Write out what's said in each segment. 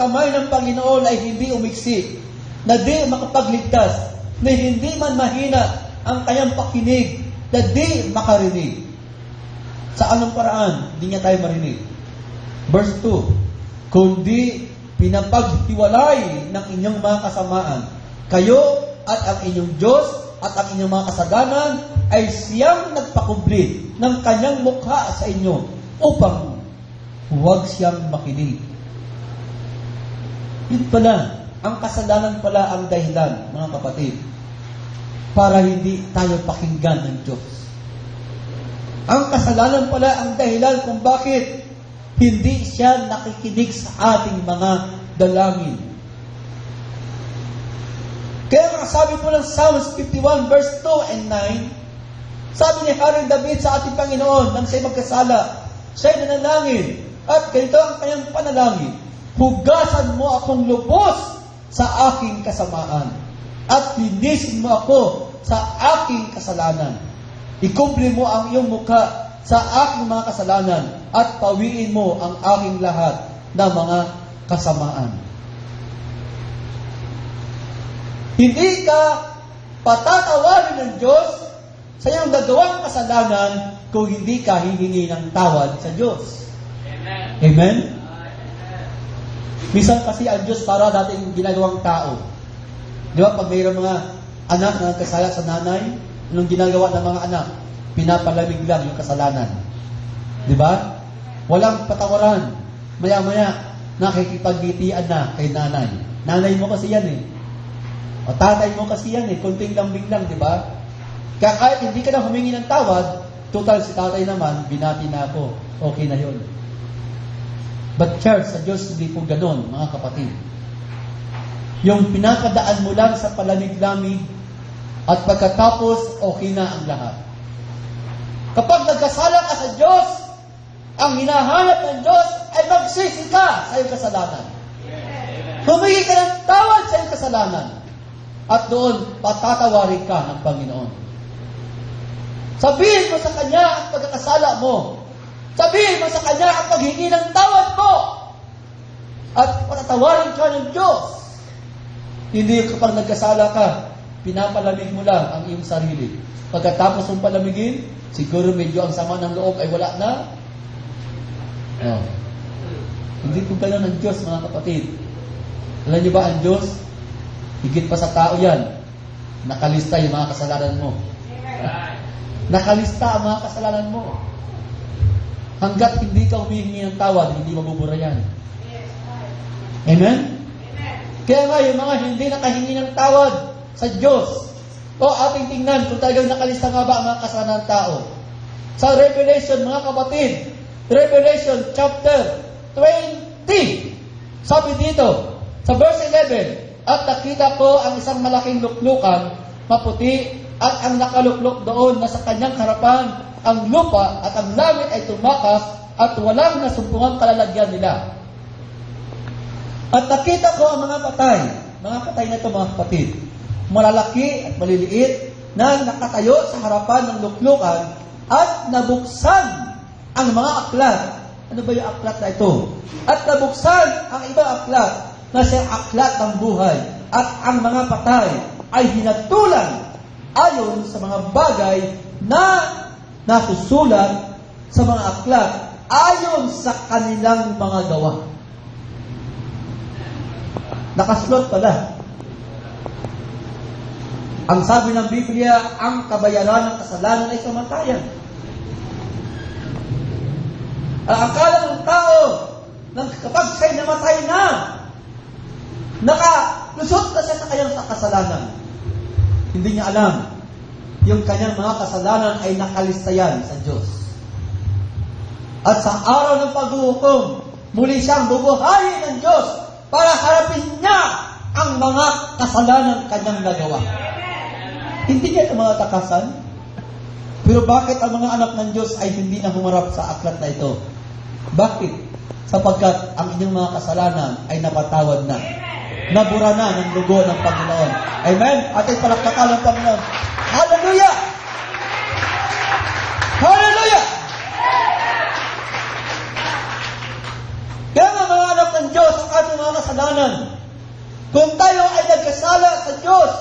kamay ng Panginoon ay hindi umiksi, na di makapagligtas, na hindi man mahina ang kanyang pakinig, na di makarinig. Sa anong paraan, hindi niya tayo marinig? Verse 2, kundi pinapaghiwalay ng inyong mga kasamaan, kayo at ang inyong Diyos at ang inyong mga kasalanan ay siyang nagpakubli ng kanyang mukha sa inyo upang huwag siyang makinig. Yun pala, ang kasalanan pala ang dahilan, mga kapatid, para hindi tayo pakinggan ng Diyos. Ang kasalanan pala ang dahilan kung bakit hindi siya nakikinig sa ating mga dalangin. Kaya nga sabi po ng Psalms 51 verse 2 and 9, sabi ni Haring David sa ating Panginoon nang siya'y magkasala, siya'y nanalangin, at ganito ang kanyang panalangin, hugasan mo akong lubos sa aking kasamaan, at linisin mo ako sa aking kasalanan. Ikumpli mo ang iyong mukha sa aking mga kasalanan, at pawiin mo ang aking lahat ng mga kasamaan. Hindi ka patatawarin ng Diyos sa iyong nagawang kasalanan kung hindi ka hihingi ng tawad sa Diyos. Amen? Amen? Minsan kasi ang Diyos para dating ginagawang tao. Di ba? Pag mayroong mga anak na nagkasala sa nanay, anong ginagawa ng mga anak? Pinapalamig lang yung kasalanan. Di ba? Walang patawaran. Maya-maya, nakikipagbitian na kay nanay. Nanay mo kasi yan eh. O tatay mo kasi yan eh. Kunting lambing lang, di ba? Kaya kahit hindi ka na humingi ng tawad, total si tatay naman, binati na ako. Okay na yun. But church, sa Diyos hindi po ganon, mga kapatid. Yung pinakadaan mo lang sa palamig-lamig at pagkatapos, okay na ang lahat. Kapag nagkasala ka sa Diyos, ang hinahanap ng Diyos ay magsisi ka sa iyong kasalanan. Humingi ka ng tawad sa iyong kasalanan. At doon, patatawarin ka ng Panginoon. Sabihin mo sa Kanya ang pagkakasala mo. Sabihin mo sa Kanya ang paghingi ng tawad mo. At patatawarin ka ng Diyos. Hindi kapag nagkasala ka, pinapalamig mo lang ang iyong sarili. Pagkatapos mong palamigin, siguro medyo ang sama ng loob ay wala na. Oh. Hindi po gano'n ang Diyos, mga kapatid. Alam niyo ba ang Diyos? Higit pa sa tao yan. Nakalista yung mga kasalanan mo. Nakalista ang mga kasalanan mo. Hanggat hindi ka humihingi ng tawad, hindi mabubura yan. Amen? Kaya nga, yung mga hindi nakahingi ng tawad sa Diyos, o ating tingnan kung talagang nakalista nga ba ang mga kasalanan ng tao. Sa Revelation, mga kapatid, Revelation chapter 20, sabi dito, sa verse 11, at nakita ko ang isang malaking luklukan, maputi, at ang nakaluklok doon na sa kanyang harapan, ang lupa at ang langit ay tumakas, at walang nasumpungang kalalagyan nila. At nakita ko ang mga patay na ito, mga kapatid, malalaki at maliliit, na nakatayo sa harapan ng luklukan, at nabuksan ang mga aklat. Ano ba yung aklat na ito? At nabuksan ang ibang aklat, na siyang aklat ng buhay, at ang mga patay ay hinatulan ayon sa mga bagay na nasusulat sa mga aklat ayon sa kanilang mga gawa. Nakasulat pala. Ang sabi ng Biblia, ang kabayaran ng kasalanan ay kamatayan. Ang akala ng tao, kapag siya'y namatay na, nakalusot na siya sa kanyang kasalanan. Hindi niya alam, yung kanyang mga kasalanan ay nakalistayan sa Diyos. At sa araw ng paghuhukom, muli siyang bubuhayin ng Diyos para harapin niya ang mga kasalanan kanyang nagawa. Hindi niya ito mga takasan. Pero bakit ang mga anak ng Diyos ay hindi na humarap sa aklat na ito? Bakit? Sapagkat ang inyong mga kasalanan ay napatawad na. Nabura na ng dugo ng Panginoon. Amen? Ating palakpakan ng Panginoon. Hallelujah! Hallelujah! Kaya nga mga anak ng Diyos, ang ating mga kasalanan kasalanan. Kung tayo ay nagkasala sa Diyos,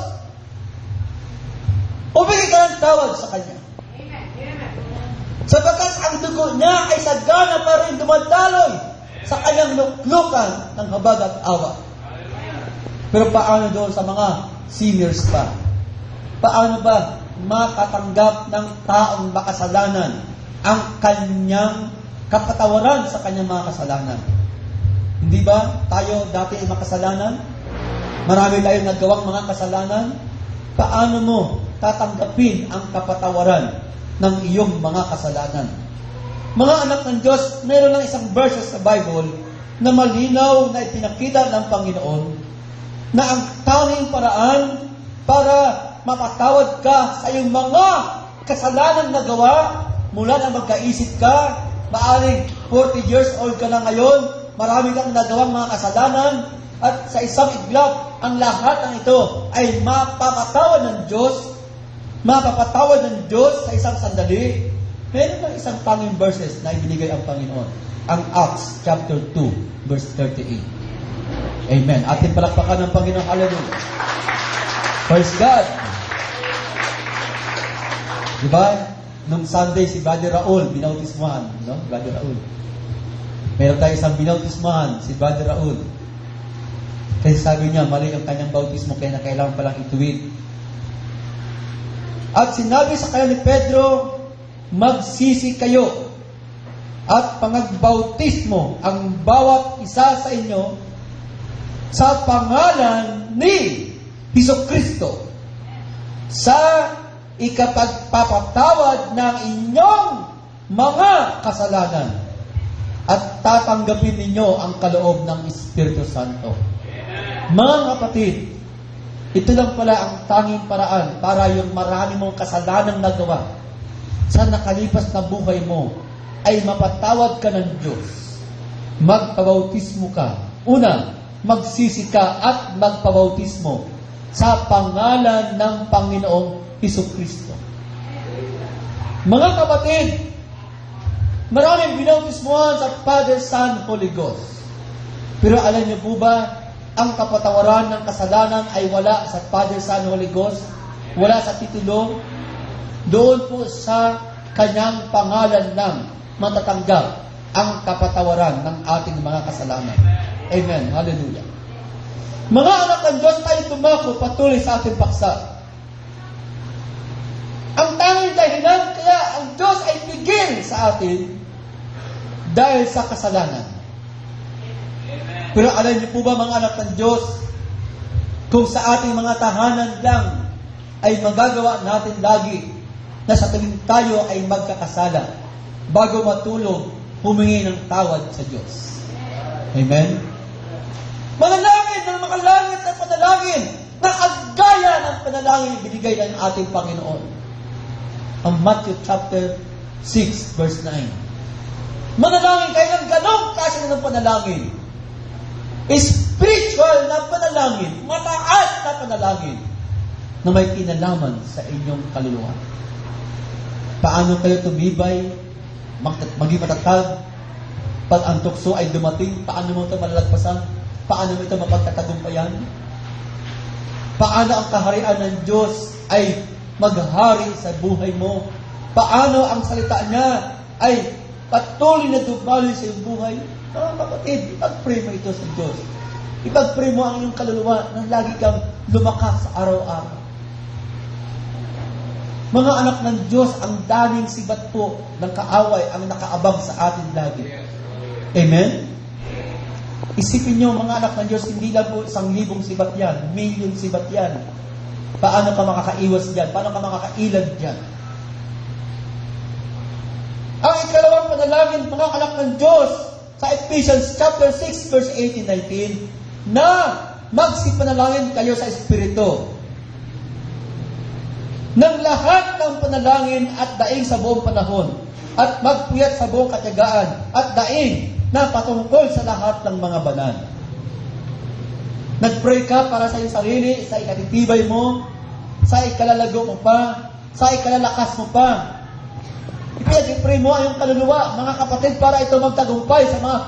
humingi ka ng tawad sa Kanya. Sapagkat ang dugo niya ay sagana pa rin dumadaloy sa kanyang luklukan ng habag at awa. Pero paano doon sa mga sinners pa? Paano ba makatanggap ng taong makasalanan ang kanyang kapatawaran sa kanyang mga kasalanan? Hindi ba tayo dati ay makasalanan? Marami tayong nagawang mga kasalanan. Paano mo tatanggapin ang kapatawaran ng iyong mga kasalanan? Mga anak ng Diyos, mayroon lang isang verses sa Bible na malinaw na ipinakita ng Panginoon na ang tanging paraan para mapatawad ka sa iyong mga kasalanan na gawa mula na magkaisip ka, maaring 40 years old ka na ngayon, marami kang nagawang mga kasalanan, at sa isang iglap, ang lahat ng ito ay mapapatawad ng Diyos, mapapatawad ng Diyos sa isang sandali. Meron lang isang tanging verses na ibinigay ang Panginoon. Ang Acts chapter 2, verse 38. Amen. Ating palakpakan ng Panginoon. Hallelujah. Praise God. Diba? Nung Sunday, si Brother Raul, binautismahan. No? Brother Raul. Meron tayo isang binautismahan, si Brother Raul. Kasi sabi niya, mali ang kanyang bautismo, kaya na kailangan palang ituwid. At sinabi sa kanya ni Pedro, magsisi kayo at pangagbautismo ang bawat isa sa inyo sa pangalan ni Hesukristo sa ikapagpapatawad ng inyong mga kasalanan at tatanggapin ninyo ang kaloob ng Espiritu Santo. Mga kapatid, ito lang pala ang tanging paraan para yung marami mong kasalanang nagawa sa nakalipas na buhay mo ay mapatawad ka ng Diyos. Magpabautismo ka. Una, magsisi ka at magpabautismo sa pangalan ng Panginoong Hesukristo. Mga kapatid, maraming binautismohan sa Father, Son, Holy Ghost. Pero alam niyo po ba, ang kapatawaran ng kasalanan ay wala sa Father, Son, Holy Ghost, wala sa titulo, doon po sa kanyang pangalan lang matatanggap ang kapatawaran ng ating mga kasalanan. Amen. Hallelujah. Mga anak ng Diyos, tayo tumako patuloy sa ating paksa. Ang tanging dahilan kaya ang Diyos ay pigil sa atin dahil sa kasalanan. Pero alam niyo po ba mga anak ng Diyos, kung sa ating mga tahanan lang ay magagawa natin lagi na sa tuwing tayo ay magkakasala, bago matulog, humingi ng tawad sa Diyos. Amen? Manalangin ng makalangit na panalangin na agaya ng panalangin binigay ng ating Panginoon. Ang Matthew chapter 6, verse 9. Manalangin kayo ng ganong kasi ng panalangin. Spiritual na panalangin, mataas na panalangin na may kinalaman sa inyong kaluluwa. Paano kayo tumibay, maging matatag, pag ang tukso ay dumating, paano mo ito malalagpasan? Paano mo ito mapagtatagumpayan? Paano ang kaharian ng Diyos ay maghari sa buhay mo? Paano ang salita niya ay patuloy na dumaloy sa iyong buhay? Mga kapatid, ipag-pray mo ito sa Diyos. Ipag-pray mo ang iyong kaluluwa na lagi kang lumakas sa araw-araw. Mga anak ng Diyos, ang daming sibat po ng kaaway ang nakaabang sa atin lagi. Amen? Isipin nyo, mga anak ng Diyos, hindi lang po 1,000 sibat yan, 1,000,000 sibat yan. Paano ka makakaiwas dyan? Paano ka makakailag dyan? Ang ikalawang panalangin, mga anak ng Diyos, sa Ephesians chapter 6, verse 18-19, na magsipanalangin kayo sa Espiritu ng lahat ng panalangin at daing sa buong panahon, at magpuyat sa buong katiyagaan at daing na patungkol sa lahat ng mga banal. Nag-pray ka para sa iyong sarili, sa ikatitibay mo, sa ikalalago mo pa, sa ikalalakas mo pa. I-pray mo ang iyong kaluluwa, mga kapatid, para ito magtagumpay sa mga